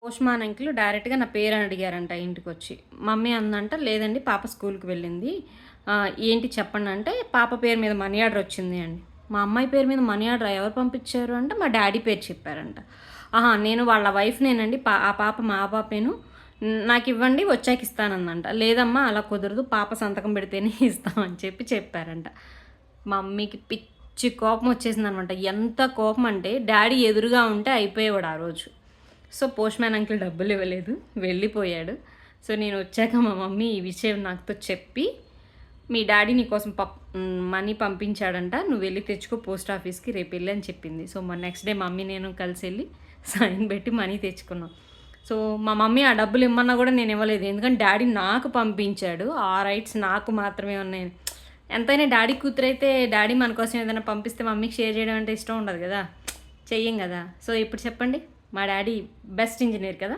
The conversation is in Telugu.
పోస్ట్‌మ్యాన్ అంకుల్ డైరెక్ట్‌గా నా పేరు అడిగారంట ఇంటికొచ్చి. మమ్మీ అందంట, "లేదండి పాప స్కూల్‌కి వెళ్ళింది. ఏంటి చెప్పండి" అంటే, "పాప పేరు మీద మనీ ఆర్డర్ వచ్చింది" అండి. మా అమ్మాయి పేరు మీద మనీ ఆర్డర్ ఎవరు పంపించారు అంటే, మా డ్యాడీ పేరు చెప్పారంట. "ఆహా! నేను వాళ్ళ వైఫ్‌నేనండి. ఆ పాప మా పాపేను. నాకివ్వండి వచ్చాక ఇస్తానందంట." "లేదమ్మా అలా కుదరదు. పాప సంతకం పెడితేనే ఇస్తాం" అని చెప్పారంట. మా మమ్మీకి పిచ్చి కోపం వచ్చేసిందనమాట. ఎంత కోపం అంటే, డ్యాడీ ఎదురుగా ఉంటే అయిపోయేవాడు ఆ రోజు. సో, పోస్ట్‌మ్యాన్ అంకుల్ డబ్బులివ్వలేదు. వెళ్ళిపోయాడు. సో, నేనొచ్చాక మా మమ్మీ ఈ విషయం నాతో చెప్పి, "మీ డ్యాడీ నీకోసం మనీ పంపించాడంట. నువ్వెళ్లి తెచ్చుకో పోస్ట్ ఆఫీస్‌కి రేపెళ్లి" అని చెప్పింది. సో, నెక్స్ట్ డే మమ్మీ నేను కలిసెళ్లి సైన్ పెట్టి మనీ తెచ్చుకున్నాం. సో, మా మమ్మీ ఆ డబ్బులు ఇమ్మన్నా గూడా నేనివ్వలేదు. ఎందుకంటే డ్యాడీ నాకు పంపించాడు. ఆ రైట్స్ నాకు మాత్రమే ఉన్నాయి. ఎంతైనా డ్యాడీ కూతురైతే డ్యాడీ మన కోసం ఏదైనా పంపిస్తే మమ్మీకి షేర్ చేయడం అంటే ఇష్టం ఉండదు గదా! చెయ్యం గదా! సో, ఇప్పుడు చెప్పండి మా డ్యాడీ బెస్ట్ ఇంజినీర్ కదా!